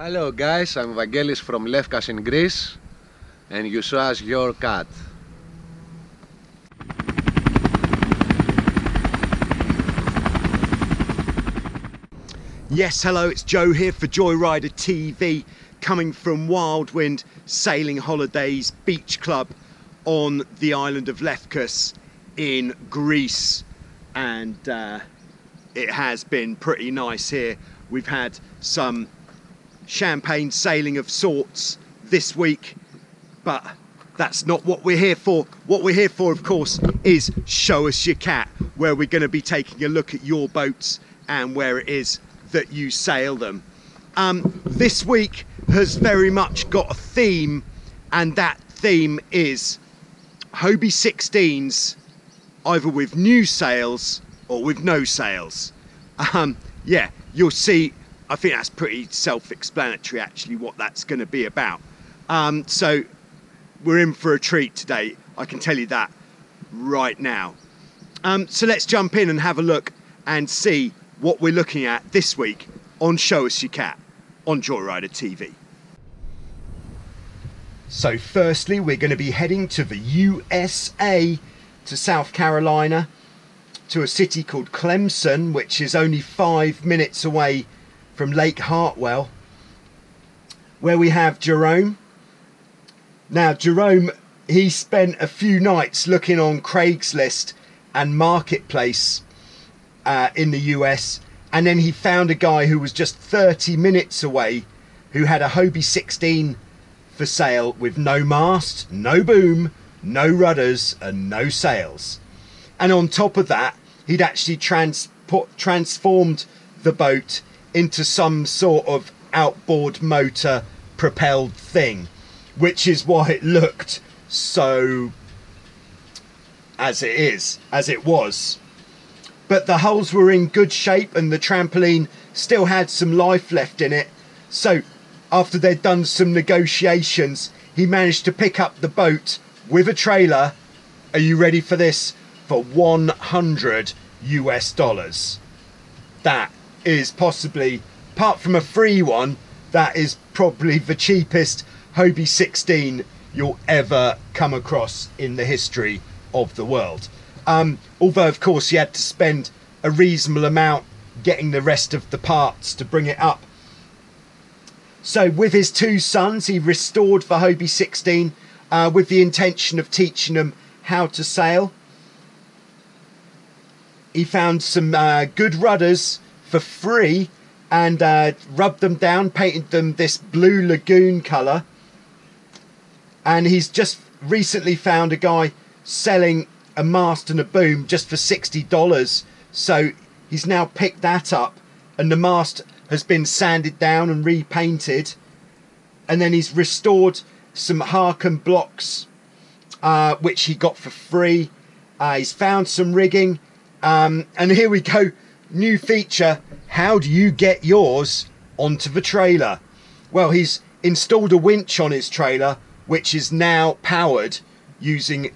Hello guys, I'm Vangelis from Lefkas in Greece, and you saw us your cat. Yes, hello, it's Joe here for Joyrider TV, coming from Wildwind Sailing Holidays Beach Club on the island of Lefkas in Greece. And it has been pretty nice here. We've had some champagne sailing of sorts this week, but that's not what we're here for. What we're here for, of course, is Show Us Your Cat, where we're going to be taking a look at your boats and where it is that you sail them. This week has very much got a theme, and that theme is Hobie 16s, either with new sails or with no sails. Yeah, you'll see. I think that's pretty self-explanatory actually what that's going to be about. So we're in for a treat today, I can tell you that right now. So let's jump in and have a look and see what we're looking at this week on Show Us Your Cat on Joyrider TV. So firstly, we're going to be heading to the USA, to South Carolina, to a city called Clemson, which is only 5 minutes away from Lake Hartwell, where we have Jerome. Now Jerome, he spent a few nights looking on Craigslist and Marketplace in the US, and then he found a guy who was just 30 minutes away who had a Hobie 16 for sale with no mast, no boom, no rudders and no sails. And on top of that, he'd actually transformed the boat into some sort of outboard motor propelled thing, which is why it looked so as it was. But the hulls were in good shape and the trampoline still had some life left in it. So after they'd done some negotiations, he managed to pick up the boat with a trailer. Are you ready for this? For $100 US. That is possibly, apart from a free one, that is probably the cheapest Hobie 16 you'll ever come across in the history of the world. Although of course you had to spend a reasonable amount getting the rest of the parts to bring it up. So with his two sons, he restored the Hobie 16 with the intention of teaching them how to sail. He found some good rudders for free and rubbed them down, painted them this blue lagoon colour. And he's just recently found a guy selling a mast and a boom just for $60. So he's now picked that up, and the mast has been sanded down and repainted. And then he's restored some Harken blocks, which he got for free. He's found some rigging. And here we go, new feature. How do you get yours onto the trailer? Well, he's installed a winch on his trailer, which is now powered using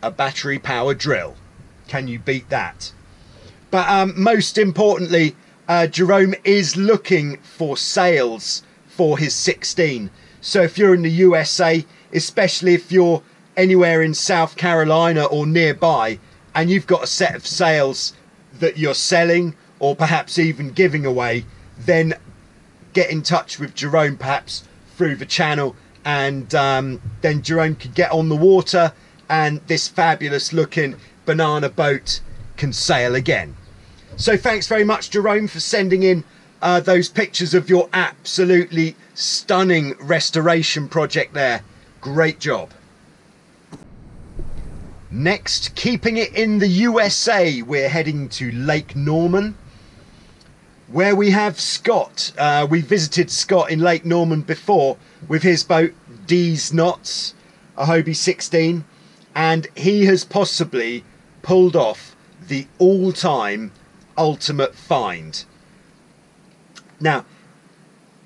a battery powered drill. Can you beat that? But most importantly, Jerome is looking for sails for his 16. So if you're in the USA, especially if you're anywhere in South Carolina or nearby, and you've got a set of sails that you're selling or perhaps even giving away, then get in touch with Jerome, perhaps through the channel, and then Jerome could get on the water and this fabulous looking banana boat can sail again. So thanks very much, Jerome, for sending in those pictures of your absolutely stunning restoration project there. Great job. Next, keeping it in the USA, we're heading to Lake Norman, where we have Scott. We visited Scott in Lake Norman before with his boat D's Knots, a Hobie 16, and he has possibly pulled off the all-time ultimate find. Now,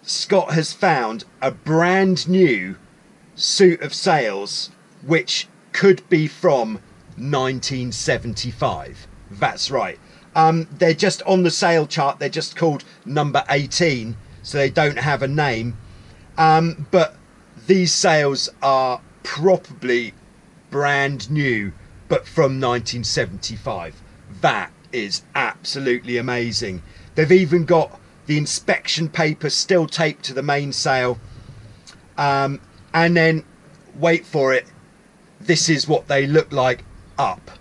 Scott has found a brand new suit of sails which could be from 1975. That's right. They're just on the sale chart, they're just called number 18. so they don't have a name. But these sails are probably brand new, but from 1975. That is absolutely amazing. They've even got the inspection paper still taped to the mainsail, and then wait for it, this is what they look like up.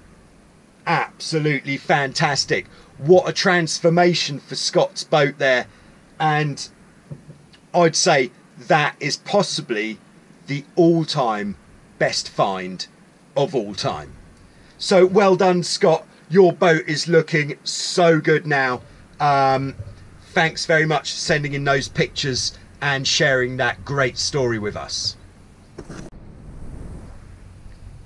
Absolutely fantastic. What a transformation for Scott's boat there, and I'd say that is possibly the all-time best find of all time. So well done, Scott. Your boat is looking so good now. Thanks very much for sending in those pictures and sharing that great story with us.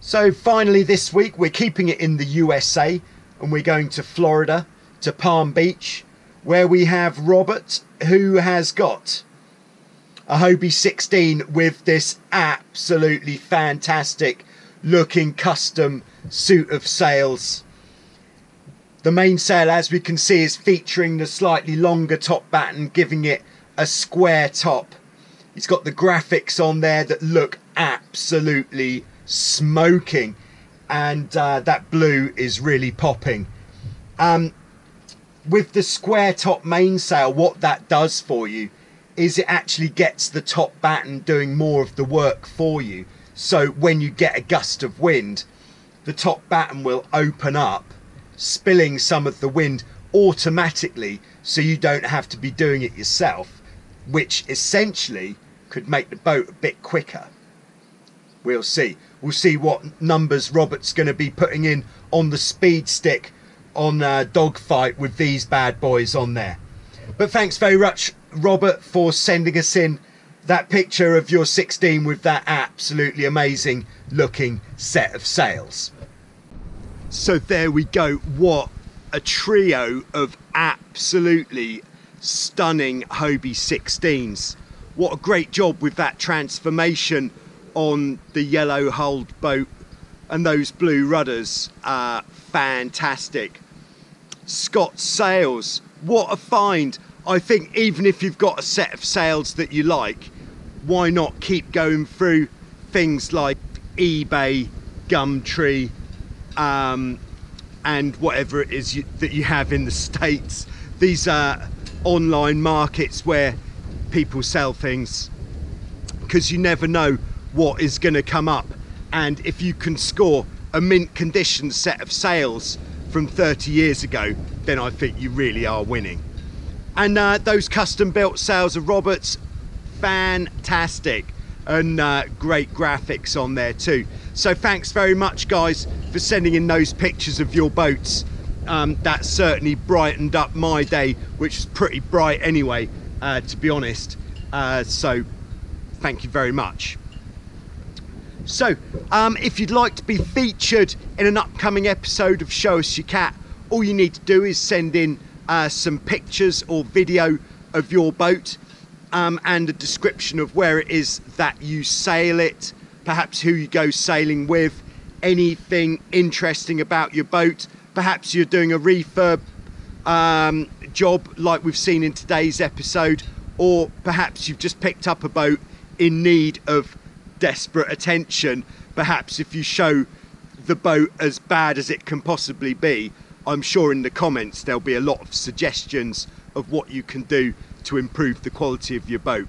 So finally this week we're keeping it in the USA, and we're going to Florida, to Palm Beach, where we have Robert, who has got a Hobie 16 with this absolutely fantastic looking custom suit of sails. The mainsail, as we can see, is featuring the slightly longer top batten, giving it a square top. It's got the graphics on there that look absolutely smoking, and that blue is really popping. With the square top mainsail, what that does for you is it actually gets the top batten doing more of the work for you. So when you get a gust of wind, the top batten will open up, spilling some of the wind automatically, so you don't have to be doing it yourself, which essentially could make the boat a bit quicker. We'll see. We'll see what numbers Robert's going to be putting in on the speed stick on Dogfight with these bad boys on there. But thanks very much, Robert, for sending us in that picture of your 16 with that absolutely amazing looking set of sails. So there we go. What a trio of absolutely stunning Hobie 16s. What a great job with that transformation on the yellow hulled boat, and those blue rudders are fantastic. Scott's sails, what a find. I think even if you've got a set of sails that you like, why not keep going through things like eBay, Gumtree, and whatever it is that you have in the States. These are online markets where people sell things, because you never know what is going to come up. And if you can score a mint condition set of sails from 30 years ago, then I think you really are winning. And those custom built sails of Robert's, fantastic, and great graphics on there too. So thanks very much, guys, for sending in those pictures of your boats. That certainly brightened up my day, which was pretty bright anyway, to be honest. So thank you very much. So if you'd like to be featured in an upcoming episode of Show Us Your Cat, all you need to do is send in some pictures or video of your boat, and a description of where it is that you sail it, perhaps who you go sailing with, anything interesting about your boat. Perhaps you're doing a refurb job like we've seen in today's episode, or perhaps you've just picked up a boat in need of desperate attention. Perhaps if you show the boat as bad as it can possibly be, I'm sure in the comments there'll be a lot of suggestions of what you can do to improve the quality of your boat.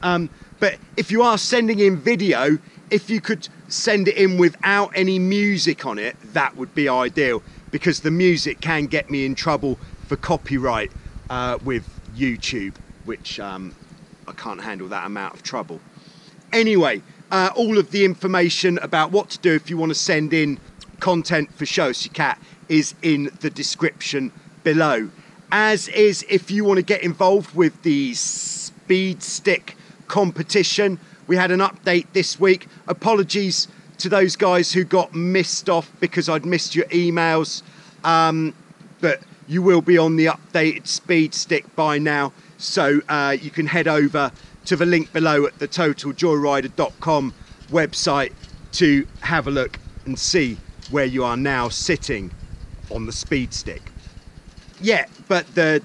But if you are sending in video, if you could send it in without any music on it, that would be ideal, because the music can get me in trouble for copyright with YouTube, which I can't handle that amount of trouble. Anyway, all of the information about what to do if you want to send in content for Show Us Your Cat is in the description below. As is, if you want to get involved with the speed stick competition, we had an update this week. Apologies to those guys who got missed off because I'd missed your emails, but you will be on the updated speed stick by now, so you can head over to the link below at the totaljoyrider.com website to have a look and see where you are now sitting on the speed stick. Yeah, but the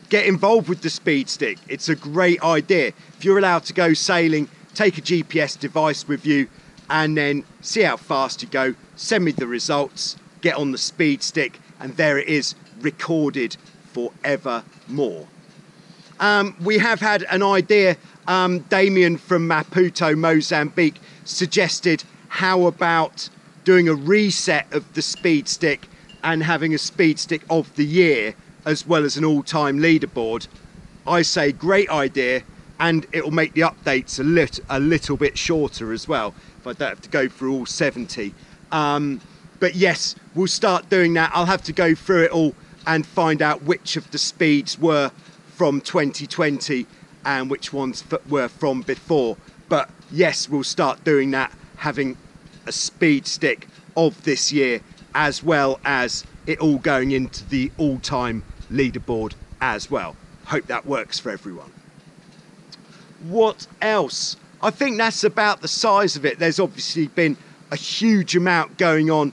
get involved with the speed stick. It's a great idea. If you're allowed to go sailing, take a GPS device with you and then see how fast you go, send me the results, get on the speed stick, and there it is, recorded forevermore. We have had an idea. Damien from Maputo, Mozambique, suggested how about doing a reset of the speed stick and having a speed stick of the year as well as an all-time leaderboard. I say great idea, and it will make the updates a little bit shorter as well if I don't have to go through all 70. But yes, we'll start doing that. I'll have to go through it all and find out which of the speeds were from 2020 and which ones were from before. But yes, we'll start doing that, having a speed stick of this year as well as it all going into the all-time leaderboard as well. Hope that works for everyone. What else? I think that's about the size of it. There's obviously been a huge amount going on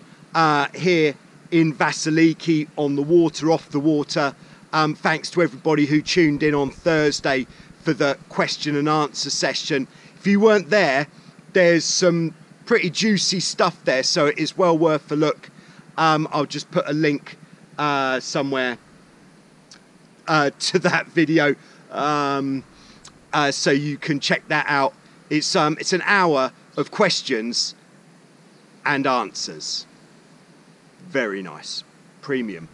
here in Vasiliki, on the water, off the water. Thanks to everybody who tuned in on Thursday for the question and answer session. If you weren't there, there's some pretty juicy stuff there, so it is well worth a look. I'll just put a link somewhere to that video so you can check that out. It's an hour of questions and answers. Very nice. Premium.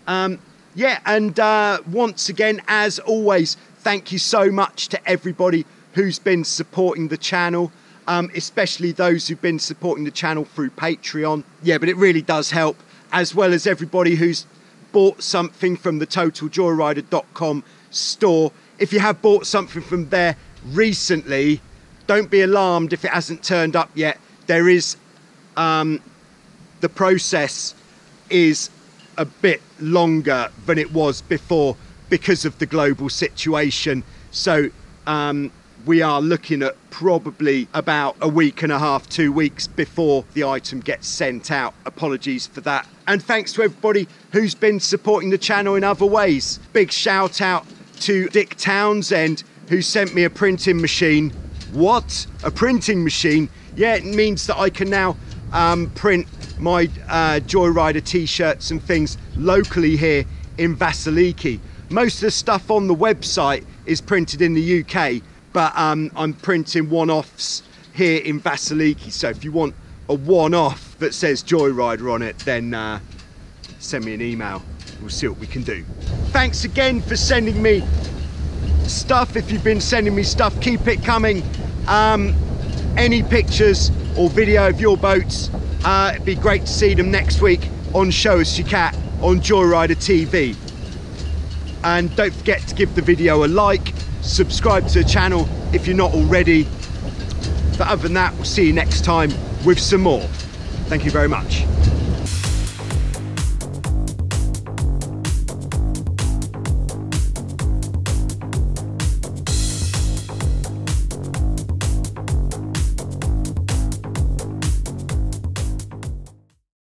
Yeah, and once again, as always, thank you so much to everybody who's been supporting the channel, especially those who've been supporting the channel through Patreon. Yeah, but it really does help, as well as everybody who's bought something from the totaljoyrider.com store. If you have bought something from there recently, don't be alarmed if it hasn't turned up yet. There is, the process is a bit longer than it was before because of the global situation. So we are looking at probably about a week and a half, 2 weeks before the item gets sent out. Apologies for that. And thanks to everybody who's been supporting the channel in other ways. Big shout out to Dick Townsend, who sent me a printing machine. What? A printing machine? Yeah, it means that I can now print my Joyrider t-shirts and things locally here in Vasiliki. Most of the stuff on the website is printed in the UK, but I'm printing one-offs here in Vasiliki. So if you want a one-off that says Joyrider on it, then send me an email. We'll see what we can do. Thanks again for sending me stuff. If you've been sending me stuff, keep it coming. Any pictures or video of your boats, it'd be great to see them next week on Show Us Your Cat on Joyrider TV. And don't forget to give the video a like, subscribe to the channel if you're not already. But other than that, we'll see you next time with some more. Thank you very much.